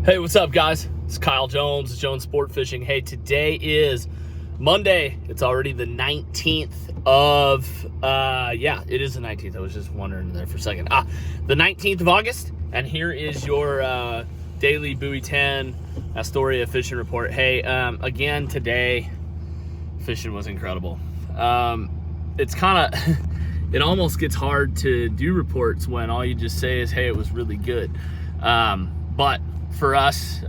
Hey, what's up, guys? It's Kyle Jones, Jones Sport Fishing. Hey, today is Monday. It's already the 19th of, it is the 19th. I was just wondering there for a second. The 19th of August, and here is your daily Buoy 10 Astoria fishing report. Hey, again, today, fishing was incredible. It's kind of, it almost gets hard to do reports when all you just say is, hey, it was really good. But for us,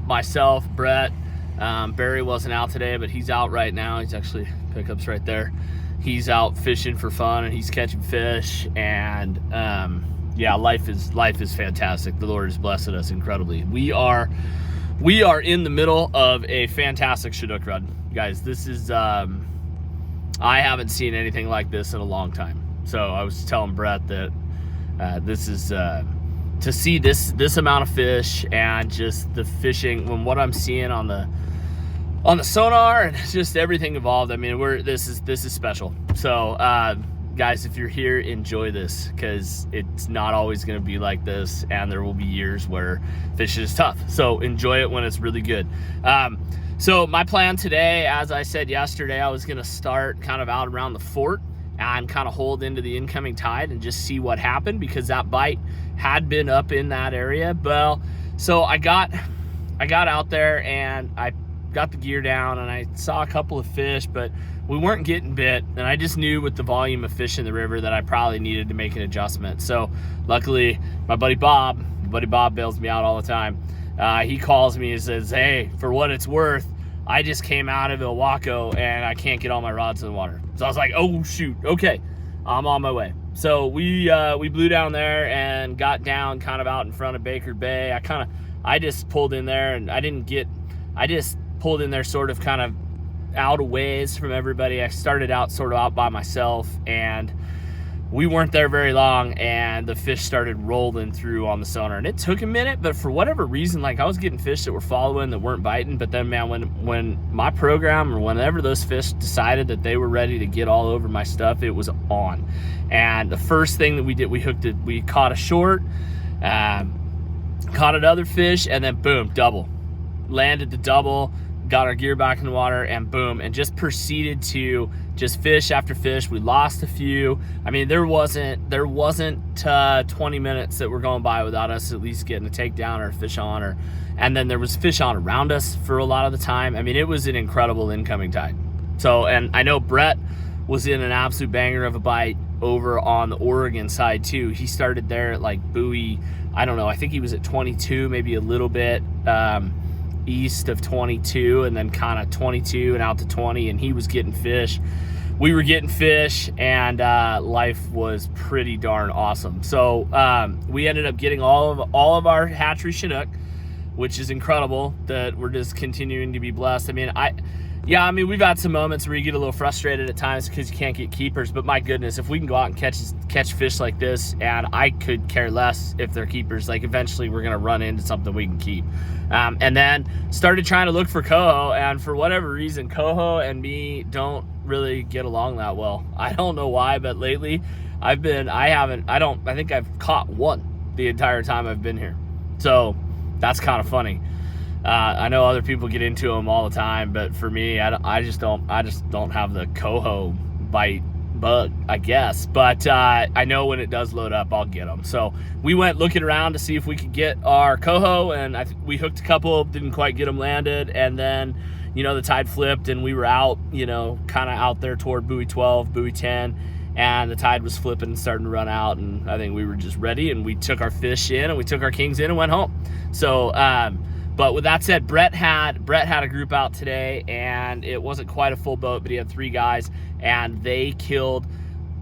myself, Brett, Barry wasn't out today, but he's out right now. He's actually, pickups right there. He's out fishing for fun and he's catching fish. And life is fantastic. The Lord has blessed us incredibly. We are in the middle of a fantastic Chinook run, guys. This is I haven't seen anything like this in a long time. So I was telling Brett that this is to see this amount of fish and just the fishing, when what I'm seeing on the sonar and just everything involved. I mean, this is special. So guys, if you're here, enjoy this, because it's not always going to be like this, and there will be years where fishing is tough. So enjoy it when it's really good. So my plan today, as I said yesterday, I was going to start kind of out around the fort and kind of hold into the incoming tide and just see what happened, because that bite had been up in that area. Well, so I got out there and I got the gear down and I saw a couple of fish, but we weren't getting bit, and I just knew with the volume of fish in the river that I probably needed to make an adjustment. So luckily my buddy Bob bails me out all the time. He calls me and says, hey, for what it's worth, I just came out of Ilwaco and I can't get all my rods in the water. So I was like, oh shoot, okay, I'm on my way. So we blew down there and got down kind of out in front of Baker Bay. I just pulled in there, and I just pulled in there sort of kind of out of ways from everybody. I started out sort of out by myself, and we weren't there very long, and the fish started rolling through on the sonar, and it took a minute, but for whatever reason, like, I was getting fish that were following that weren't biting. But then, man, when my program, or whenever those fish decided that they were ready to get all over my stuff, it was on. And the first thing that we did, we caught a short, caught another fish, and then boom, double. Landed the double, got our gear back in the water, and boom, and just proceeded to just fish after fish. We lost a few. I mean, there wasn't 20 minutes that were going by without us at least getting a takedown or a fish on, and then there was fish on around us for a lot of the time. I mean, it was an incredible incoming tide. So, and I know Brett was in an absolute banger of a bite over on the Oregon side too. He started there at like Buoy, I don't know, I think he was at 22, maybe a little bit east of 22, and then kind of 22 and out to 20, and he was getting fish. We were getting fish, and life was pretty darn awesome. So we ended up getting all of our hatchery Chinook, which is incredible that we're just continuing to be blessed. I mean, we've had some moments where you get a little frustrated at times because you can't get keepers, but my goodness, if we can go out and catch fish like this, and I could care less if they're keepers, like, eventually we're gonna run into something we can keep. And then started trying to look for Coho, and for whatever reason, Coho and me don't really get along that well. I don't know why, but lately I think I've caught one the entire time I've been here. So that's kind of funny. I know other people get into them all the time, but for me, I just don't have the Coho bite bug, I guess. But I know when it does load up, I'll get them. So we went looking around to see if we could get our Coho, and we hooked a couple, didn't quite get them landed, and then, you know, the tide flipped and we were out, you know, kind of out there toward Buoy 12, Buoy 10, and the tide was flipping and starting to run out, and I think we were just ready, and we took our fish in and we took our kings in and went home. So but with that said, Brett had a group out today, and it wasn't quite a full boat, but he had 3 guys, and they killed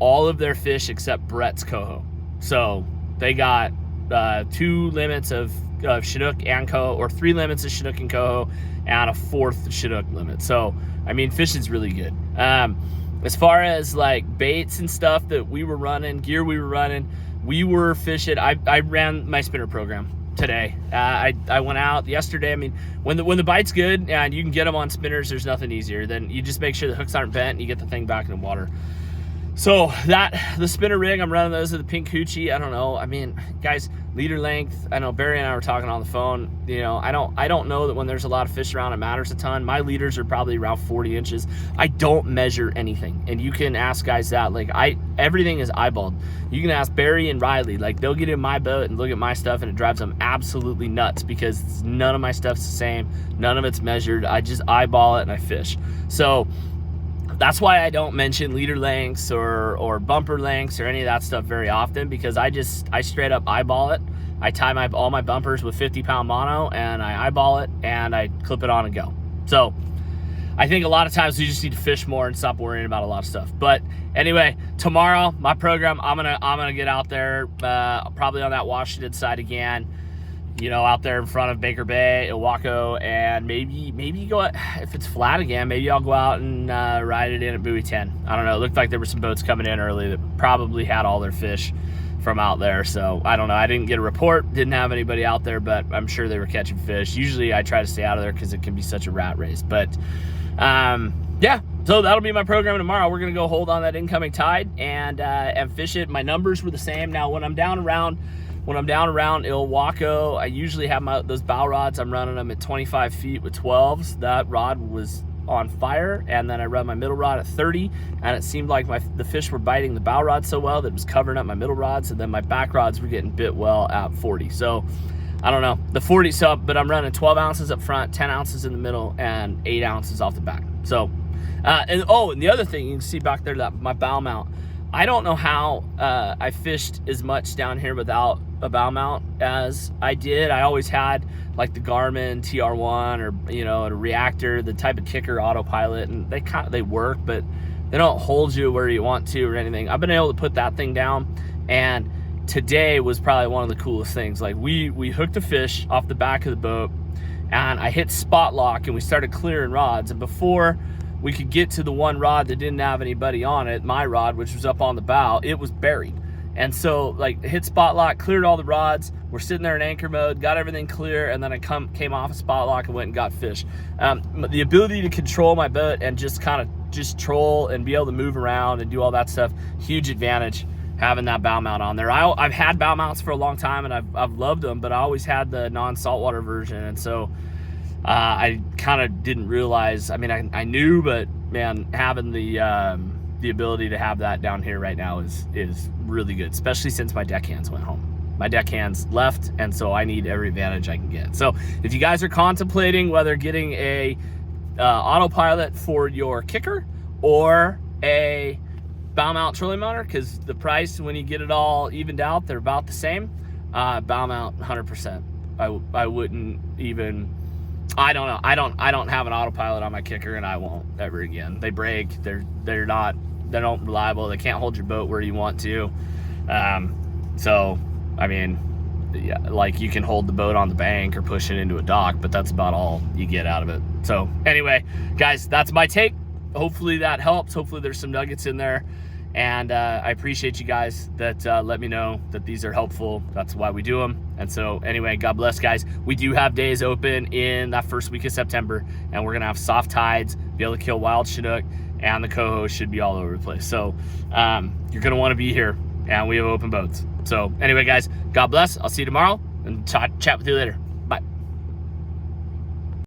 all of their fish except Brett's Coho. So they got 2 limits of Chinook and Coho, or 3 limits of Chinook and Coho, and a 4th Chinook limit. So, I mean, fishing's really good. As far as like baits and stuff that we were running, gear we were running, we were fishing. I ran my spinner program today. I went out yesterday. I mean, when the bite's good and you can get them on spinners, there's nothing easier than you just make sure the hooks aren't bent and you get the thing back in the water. So the spinner rig, I'm running those with the pink hoochie. I don't know. I mean, guys, Leader length, I know Barry and I were talking on the phone, you know, I don't know that when there's a lot of fish around it matters a ton. My leaders are probably around 40 inches. I don't measure anything, and you can ask guys that. Like, everything is eyeballed. You can ask Barry and Riley, like, they'll get in my boat and look at my stuff, and it drives them absolutely nuts because none of my stuff's the same, none of it's measured. I just eyeball it and I fish. So that's why I don't mention leader lengths or bumper lengths or any of that stuff very often, because I straight up eyeball it. I tie all my bumpers with 50-pound mono, and I eyeball it and I clip it on and go. So I think a lot of times we just need to fish more and stop worrying about a lot of stuff. But anyway, tomorrow, my program, I'm gonna get out there, probably on that Washington side again, you know, out there in front of Baker Bay, Ilwaco, and maybe go, if it's flat again, maybe I'll go out and ride it in at Buoy 10. I don't know. It looked like there were some boats coming in early that probably had all their fish from out there. So I don't know. I didn't get a report, didn't have anybody out there, but I'm sure they were catching fish. Usually I try to stay out of there because it can be such a rat race. But yeah, so that'll be my program tomorrow. We're gonna go hold on that incoming tide and fish it. My numbers were the same. Now when I'm down around Ilwaco, I usually have those bow rods. I'm running them at 25 feet with 12s. That rod was on fire, and then I run my middle rod at 30, and it seemed like the fish were biting the bow rod so well that it was covering up my middle rods, and then my back rods were getting bit well at 40. So I don't know, the 40 sub, but I'm running 12 ounces up front, 10 ounces in the middle, and 8 ounces off the back. So and the other thing you can see back there, that my bow mount, I don't know how I fished as much down here without a bow mount as I did. I always had like the Garmin TR1 or, you know, a reactor, the type of kicker autopilot, and they work, but they don't hold you where you want to or anything. I've been able to put that thing down, and today was probably one of the coolest things. Like we hooked a fish off the back of the boat, and I hit spot lock, and we started clearing rods, and before we could get to the one rod that didn't have anybody on it, my rod, which was up on the bow, it was buried. And so, like, hit spot lock, cleared all the rods, we're sitting there in anchor mode, got everything clear, and then I came off of spot lock and went and got fish. The ability to control my boat and just kind of just troll and be able to move around and do all that stuff, huge advantage having that bow mount on there. I've had bow mounts for a long time, and I've loved them, but I always had the non-saltwater version, and so I kind of didn't realize. I mean, I knew, but man, having the ability to have that down here right now is really good, especially since my deckhands went home. My deckhands left, and so I need every advantage I can get. So if you guys are contemplating whether getting a autopilot for your kicker or a bow mount trolling motor, because the price when you get it all evened out, they're about the same, bow mount 100%. I wouldn't even. I don't know. I don't have an autopilot on my kicker, and I won't ever again. They break. They're not reliable. They can't hold your boat where you want to. So I mean, yeah, like you can hold the boat on the bank or push it into a dock, but that's about all you get out of it. So anyway, guys, that's my take. Hopefully that helps. Hopefully there's some nuggets in there. And I appreciate you guys that let me know that these are helpful. That's why we do them. And so anyway, God bless, guys. We do have days open in that first week of September, and we're going to have soft tides, be able to kill wild Chinook, and the Coho should be all over the place. So you're going to want to be here, and we have open boats. So anyway, guys, God bless. I'll see you tomorrow, and chat with you later.